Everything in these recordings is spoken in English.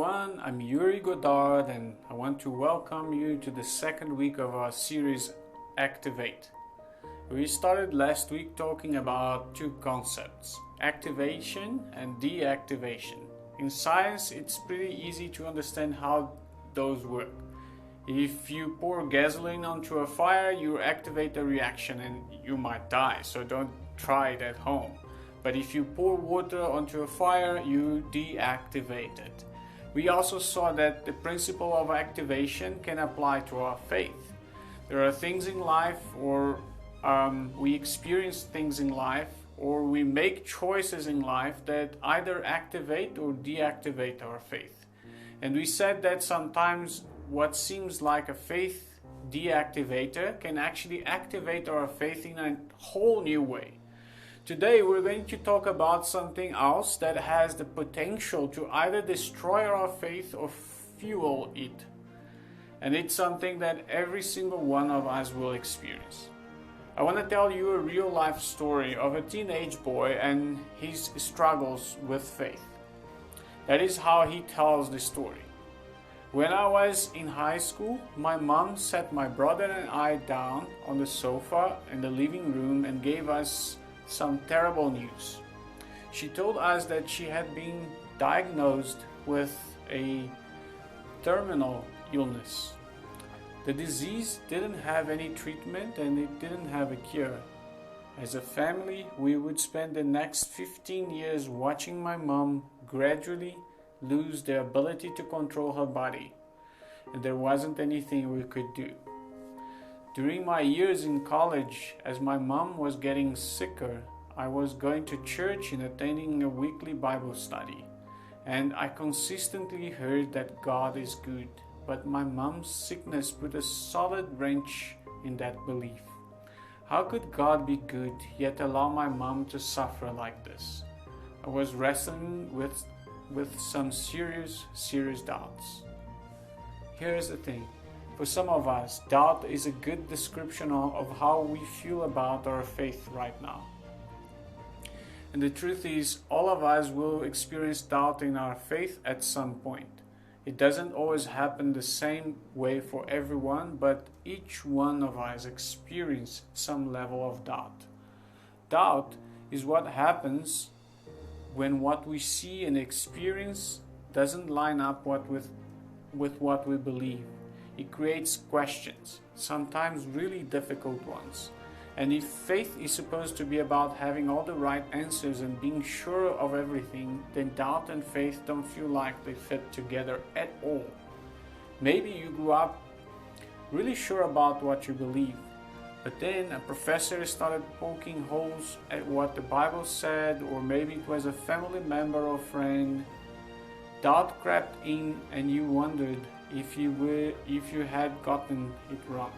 everyone, I'm Yuri Godard and I want to welcome you to the second week of our series Activate. We started last week talking about two concepts, activation and deactivation. In science, it's pretty easy to understand how those work. If you pour gasoline onto a fire, you activate the reaction and you might die, so don't try it at home. But if you pour water onto a fire, you deactivate it. We also saw that the principle of activation can apply to our faith. There are things in life, or we experience things in life, or we make choices in life that either activate or deactivate our faith. And we said that sometimes what seems like a faith deactivator can actually activate our faith in a whole new way. Today we're going to talk about something else that has the potential to either destroy our faith or fuel it. And it's something that every single one of us will experience. I want to tell you a real life story of a teenage boy and his struggles with faith. That is how he tells the story. When I was in high school, my mom sat my brother and I down on the sofa in the living room and gave us some terrible news. She told us that she had been diagnosed with a terminal illness. The disease didn't have any treatment and it didn't have a cure. As a family, we would spend the next 15 years watching my mom gradually lose the ability to control her body, and there wasn't anything we could do. During my years in college, as my mom was getting sicker, I was going to church and attending a weekly Bible study. And I consistently heard that God is good, but my mom's sickness put a solid wrench in that belief. How could God be good yet allow my mom to suffer like this? I was wrestling with some serious doubts. Here's the thing. For some of us, doubt is a good description of how we feel about our faith right now. And the truth is, all of us will experience doubt in our faith at some point. It doesn't always happen the same way for everyone, but each one of us experience some level of doubt. Doubt is what happens when what we see and experience doesn't line up with what we believe. It creates questions, sometimes really difficult ones. And if faith is supposed to be about having all the right answers and being sure of everything, then doubt and faith don't feel like they fit together at all. Maybe you grew up really sure about what you believe, but then a professor started poking holes at what the Bible said, or maybe it was a family member or friend. Doubt crept in and you wondered if you had gotten it wrong.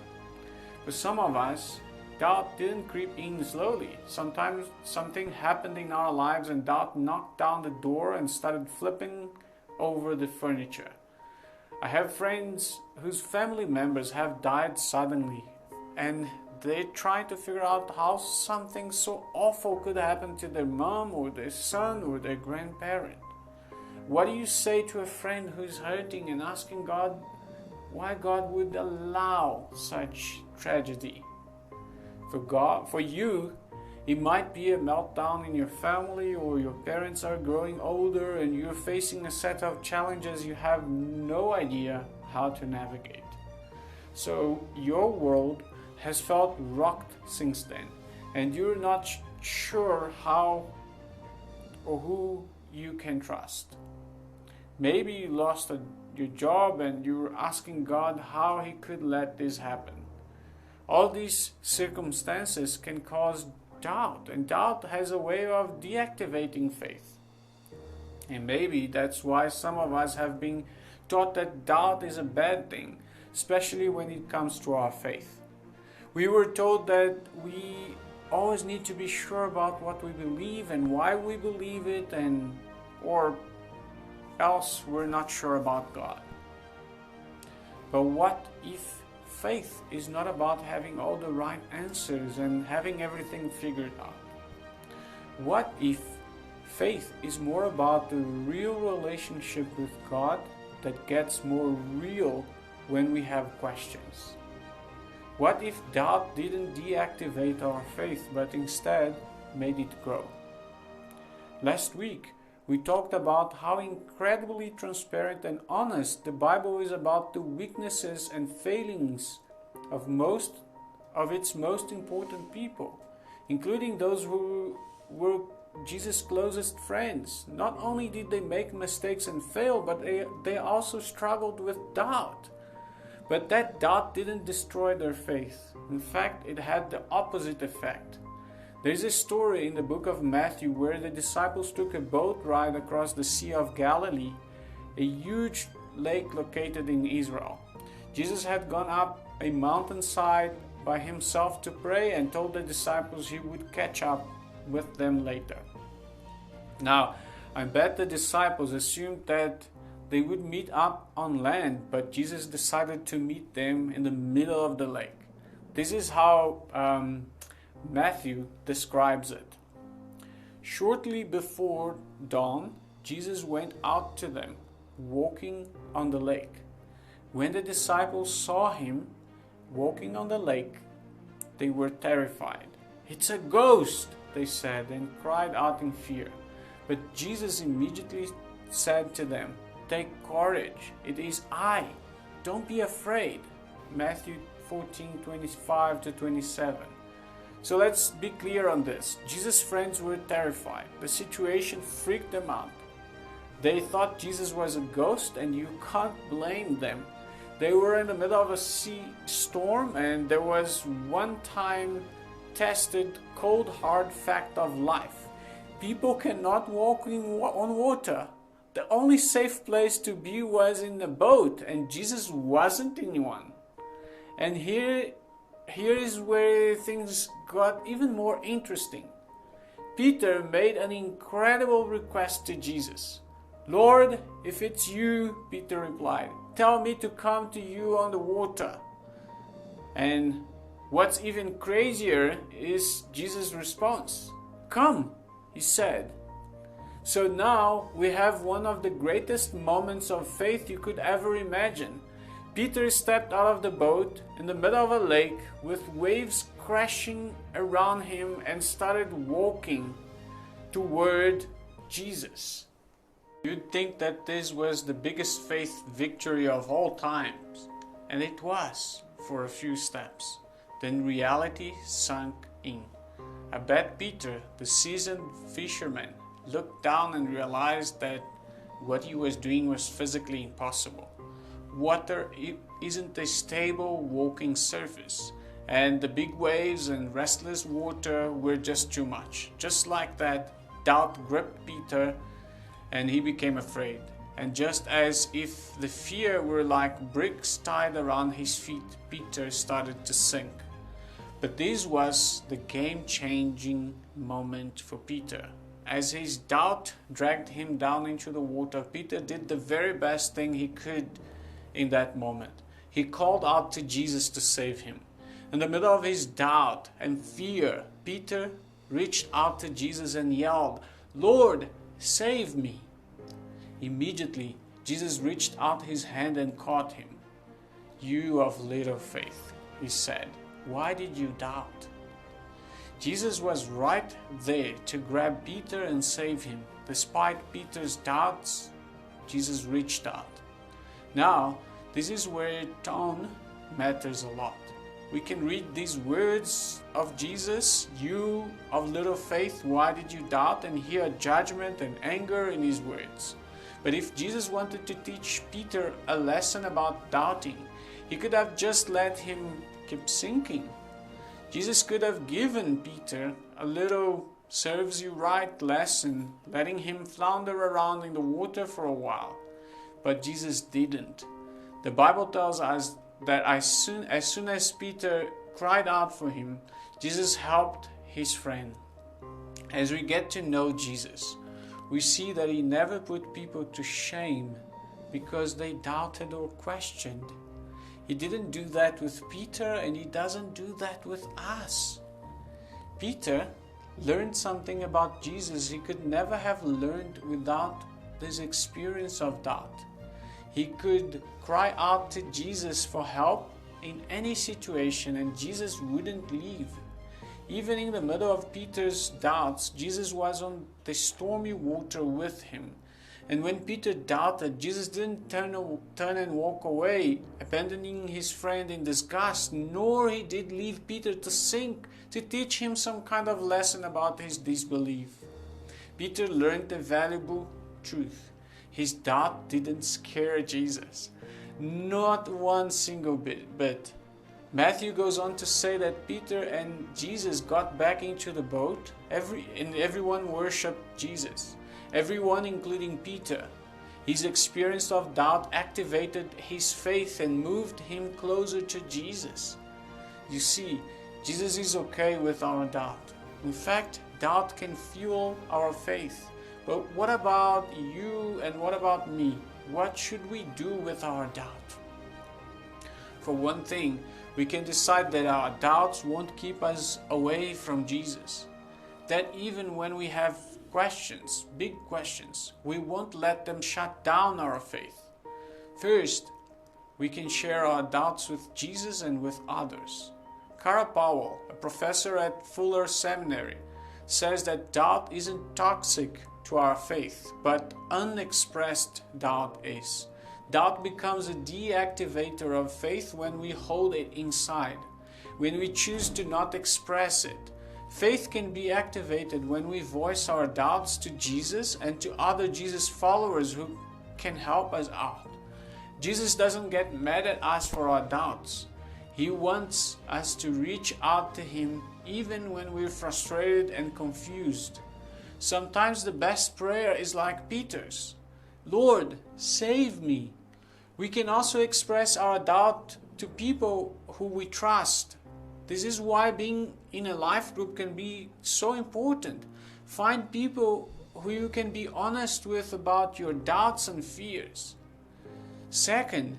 For some of us, doubt didn't creep in slowly. Sometimes something happened in our lives and doubt knocked down the door and started flipping over the furniture. I have friends whose family members have died suddenly, and they're trying to figure out how something so awful could happen to their mom or their son or their grandparent. What do you say to a friend who's hurting and asking God why God would allow such tragedy? For you, it might be a meltdown in your family, or your parents are growing older and you're facing a set of challenges you have no idea how to navigate. So your world has felt rocked since then, and you're not sure how or who you can trust. Maybe you lost your job and you're asking God how He could let this happen. All these circumstances can cause doubt, and doubt has a way of deactivating faith. And maybe that's why some of us have been taught that doubt is a bad thing, especially when it comes to our faith. We were told that we always need to be sure about what we believe and why we believe it, or else we're not sure about God. But what if faith is not about having all the right answers and having everything figured out? What if Faith is more about the real relationship with God that gets more real when we have questions. What if doubt didn't deactivate our faith but instead made it grow? Last week, we talked about how incredibly transparent and honest the Bible is about the weaknesses and failings of most of its most important people, including those who were Jesus' closest friends. Not only did they make mistakes and fail, but they also struggled with doubt. But that doubt didn't destroy their faith. In fact, it had the opposite effect. There's a story in the book of Matthew where the disciples took a boat ride across the Sea of Galilee, a huge lake located in Israel. Jesus had gone up a mountainside by himself to pray and told the disciples he would catch up with them later. Now, I bet the disciples assumed that they would meet up on land, but Jesus decided to meet them in the middle of the lake. This is how Matthew describes it. Shortly before dawn, Jesus went out to them, walking on the lake. When the disciples saw him walking on the lake, they were terrified. "It's a ghost," they said, and cried out in fear. But Jesus immediately said to them, "Take courage, it is I. Don't be afraid." Matthew 14:25-27. So let's be clear on this. Jesus' friends were terrified. The situation freaked them out. They thought Jesus was a ghost, and you can't blame them. They were in the middle of a sea storm, and there was one time tested cold hard fact of life. People cannot walk on water. The only safe place to be was in a boat, and Jesus wasn't in one. And here is where things got even more interesting. Peter made an incredible request to Jesus. "Lord, if it's you," Peter replied, "tell me to come to you on the water." And what's even crazier is Jesus' response. "Come," he said. So now we have one of the greatest moments of faith you could ever imagine. Peter stepped out of the boat in the middle of a lake with waves crashing around him and started walking toward Jesus. You'd think that this was the biggest faith victory of all times, and it was for a few steps. Then reality sunk in. I bet Peter, the seasoned fisherman, looked down and realized that what he was doing was physically impossible. Water isn't a stable walking surface, and the big waves and restless water were just too much. Just like that, doubt gripped Peter and he became afraid. And just as if the fear were like bricks tied around his feet, Peter started to sink. But this was the game-changing moment for Peter. As his doubt dragged him down into the water, Peter did the very best thing he could in that moment. He called out to Jesus to save him. In the middle of his doubt and fear, Peter reached out to Jesus and yelled, "Lord, save me." Immediately, Jesus reached out his hand and caught him. "You of little faith," he said, "why did you doubt?" Jesus was right there to grab Peter and save him. Despite Peter's doubts, Jesus reached out. Now, this is where tone matters a lot. We can read these words of Jesus, "You of little faith, why did you doubt?" and hear judgment and anger in his words. But if Jesus wanted to teach Peter a lesson about doubting, he could have just let him keep sinking. Jesus could have given Peter a little serves you right lesson, letting him flounder around in the water for a while. But Jesus didn't. The Bible tells us that as soon as Peter cried out for him, Jesus helped his friend. As we get to know Jesus, we see that he never put people to shame because they doubted or questioned. He didn't do that with Peter, and he doesn't do that with us. Peter, learned something about Jesus he could never have learned without this experience of doubt. He could cry out to Jesus for help in any situation, and Jesus wouldn't leave. Even in the middle of Peter's doubts, Jesus was on the stormy water with him. And when Peter doubted, Jesus didn't turn and walk away, abandoning his friend in disgust, nor he did leave Peter to sink, to teach him some kind of lesson about his disbelief. Peter learned a valuable truth. His doubt didn't scare Jesus, not one single bit. Matthew goes on to say that Peter and Jesus got back into the boat, and everyone worshipped Jesus. Everyone, including Peter. His experience of doubt activated his faith and moved him closer to Jesus. You see, Jesus is okay with our doubt. In fact, doubt can fuel our faith. But what about you and what about me? What should we do with our doubt? For one thing, we can decide that our doubts won't keep us away from Jesus. That even when we have questions, big questions, we won't let them shut down our faith. First, we can share our doubts with Jesus and with others. Cara Powell, a professor at Fuller Seminary, says that doubt isn't toxic to our faith, but unexpressed doubt is. Doubt becomes a deactivator of faith when we hold it inside, when we choose to not express it. Faith can be activated when we voice our doubts to Jesus and to other Jesus followers who can help us out. Jesus doesn't get mad at us for our doubts. He wants us to reach out to Him even when we're frustrated and confused. Sometimes the best prayer is like Peter's. Lord, save me. We can also express our doubt to people who we trust. This is why being in a life group can be so important. Find people who you can be honest with about your doubts and fears. Second,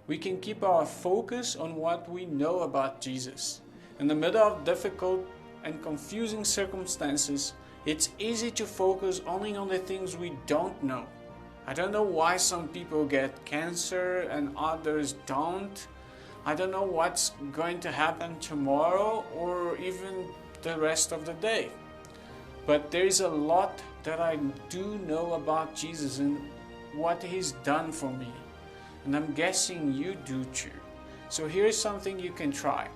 we can keep our focus on what we know about Jesus. In the middle of difficult and confusing circumstances, it's easy to focus only on the things we don't know. I don't know why some people get cancer and others don't. I don't know what's going to happen tomorrow or even the rest of the day. But there is a lot that I do know about Jesus and what He's done for me. And I'm guessing you do too. So here's something you can try.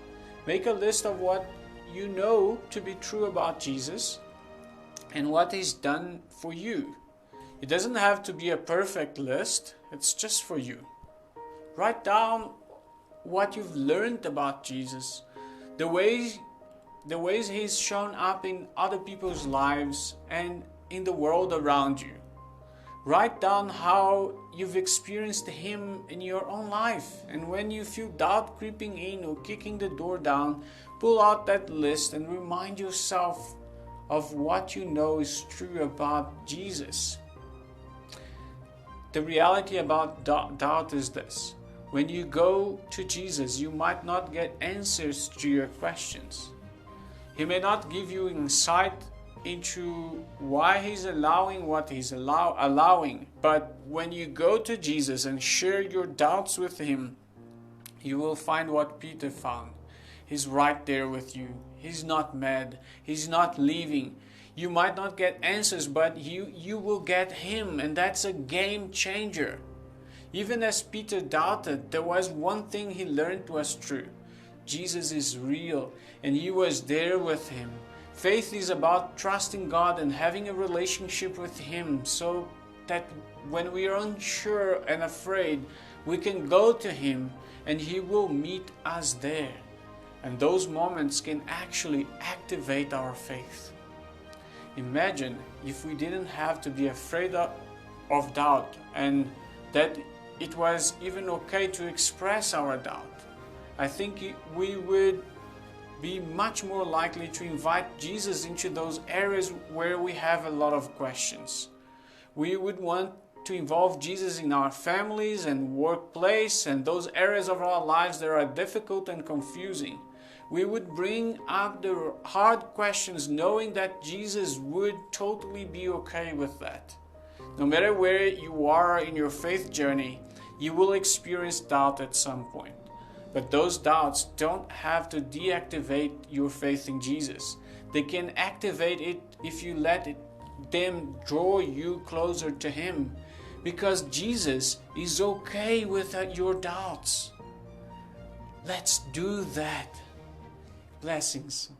Make a list of what you know to be true about Jesus and what He's done for you. It doesn't have to be a perfect list. It's just for you. Write down what you've learned about Jesus, the ways He's shown up in other people's lives and in the world around you. Write down how you've experienced Him in your own life, and when you feel doubt creeping in or kicking the door down, pull out that list and remind yourself of what you know is true about Jesus. The reality about doubt is this. When you go to Jesus, you might not get answers to your questions. He may not give you insight into why He's allowing what He's allowing. But when you go to Jesus and share your doubts with Him, you will find what Peter found. He's right there with you. He's not mad. He's not leaving. You might not get answers, but you will get Him, and that's a game changer. Even as Peter doubted, there was one thing he learned was true. Jesus is real, and He was there with him. Faith is about trusting God and having a relationship with Him so that when we are unsure and afraid, we can go to Him and He will meet us there. And those moments can actually activate our faith. Imagine if we didn't have to be afraid of doubt and that it was even okay to express our doubt. I think we would be much more likely to invite Jesus into those areas where we have a lot of questions. We would want to involve Jesus in our families and workplace and those areas of our lives that are difficult and confusing. We would bring up the hard questions knowing that Jesus would totally be okay with that. No matter where you are in your faith journey, you will experience doubt at some point. But those doubts don't have to deactivate your faith in Jesus. They can activate it if you let them draw you closer to Him. Because Jesus is okay with your doubts. Let's do that. Blessings.